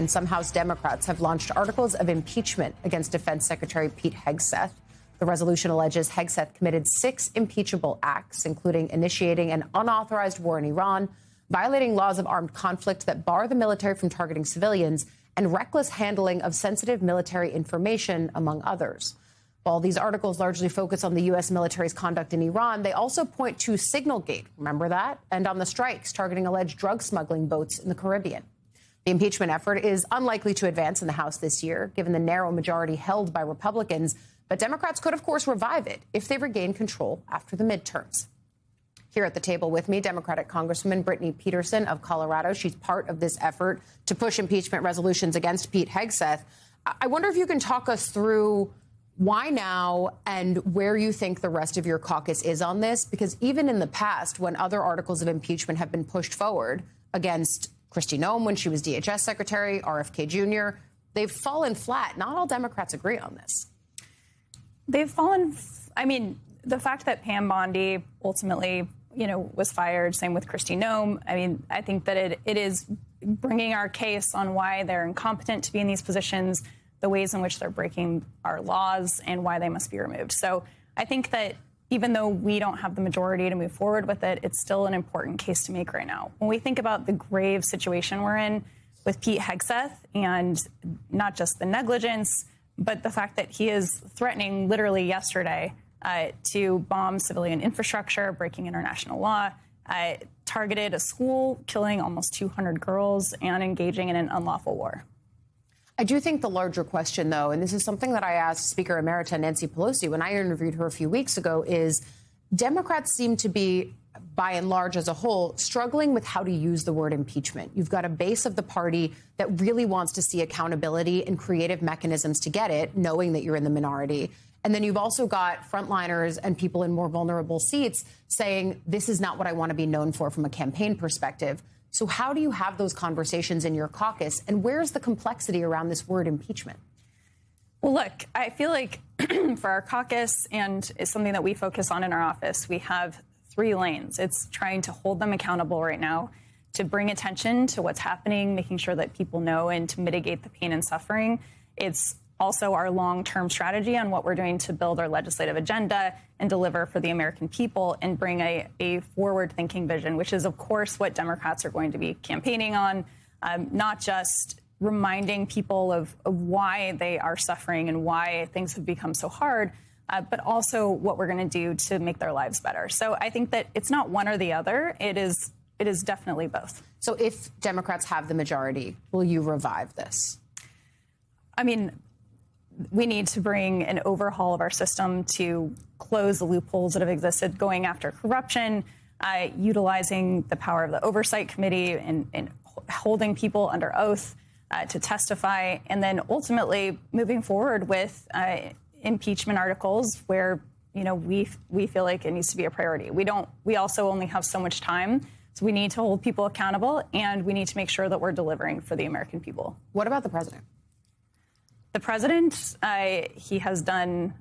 and some House Democrats have launched articles of impeachment against Defense Secretary Pete Hegseth. The resolution alleges Hegseth committed 6 impeachable acts, including initiating an unauthorized war in Iran, violating laws of armed conflict that bar the military from targeting civilians, and reckless handling of sensitive military information, among others. While these articles largely focus on the U.S. military's conduct in Iran, they also point to Signalgate, remember that, and on the strikes targeting alleged drug smuggling boats in the Caribbean. The impeachment effort is unlikely to advance in the House this year, given the narrow majority held by Republicans, but Democrats could, of course, revive it if they regain control after the midterms. Here at the table with me, Democratic Congresswoman Brittany Peterson of Colorado. She's part of this effort to push impeachment resolutions against Pete Hegseth. I wonder if you can talk us through why now and where you think the rest of your caucus is on this, because even in the past, when other articles of impeachment have been pushed forward against Kristi Noem when she was DHS Secretary, RFK Jr., they've fallen flat. Not all Democrats agree on this. They've fallen. I mean, the fact that Pam Bondi ultimately, was fired, same with Kristi Noem. I mean, I think that it is bringing our case on why they're incompetent to be in these positions, the ways in which they're breaking our laws, and why they must be removed. So I think that even though we don't have the majority to move forward with it, it's still an important case to make right now. When we think about the grave situation we're in with Pete Hegseth, and not just the negligence, but the fact that he is threatening literally yesterday to bomb civilian infrastructure, breaking international law, targeted a school, killing almost 200 girls, and engaging in an unlawful war. I do think the larger question, though, and this is something that I asked Speaker Emerita Nancy Pelosi when I interviewed her a few weeks ago, is Democrats seem to be, by and large as a whole, struggling with how to use the word impeachment. You've got a base of the party that really wants to see accountability and creative mechanisms to get it, knowing that you're in the minority. And then you've also got frontliners and people in more vulnerable seats saying, this is not what I want to be known for from a campaign perspective. So how do you have those conversations in your caucus? And where's the complexity around this word impeachment? Well, look, I feel like for our caucus, and it's something that we focus on in our office, we have 3 lanes. It's trying to hold them accountable right now, to bring attention to what's happening, making sure that people know, and to mitigate the pain and suffering. It's also our long-term strategy on what we're doing to build our legislative agenda and deliver for the American people and bring a forward-thinking vision, which is, of course, what Democrats are going to be campaigning on, not just reminding people of why they are suffering and why things have become so hard, but also what we're going to do to make their lives better. So I think that it's not one or the other. It is definitely both. So if Democrats have the majority, will you revive this? I mean, we need to bring an overhaul of our system to close the loopholes that have existed, going after corruption, utilizing the power of the Oversight Committee and holding people under oath to testify, and then ultimately moving forward with impeachment articles where, we feel like it needs to be a priority. We also only have so much time, so we need to hold people accountable, and we need to make sure that we're delivering for the American people. What about the president? The president, he has done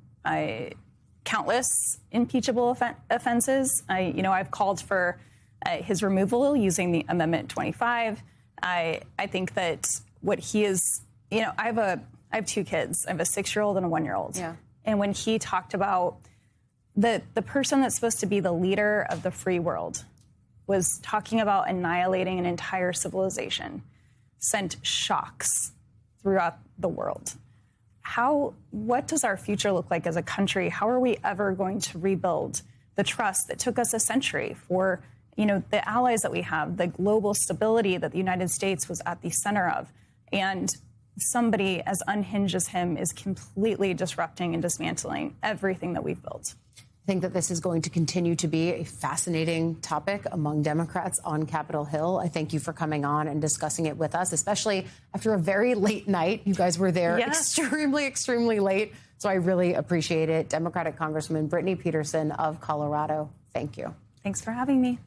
countless impeachable offenses. I've called for his removal using the Amendment 25. I think that what he is, I have 2 kids. I have a 6-year-old and a 1-year-old. Yeah. And when he talked about the person that's supposed to be the leader of the free world was talking about annihilating an entire civilization, sent shocks throughout the world. What does our future look like as a country? How are we ever going to rebuild the trust that took us a century for, the allies that we have, the global stability that the United States was at the center of? And somebody as unhinged as him is completely disrupting and dismantling everything that we've built. I think that this is going to continue to be a fascinating topic among Democrats on Capitol Hill. I thank you for coming on and discussing it with us, especially after a very late night. You guys were there extremely, extremely late. So I really appreciate it. Democratic Congresswoman Brittany Peterson of Colorado, thank you. Thanks for having me.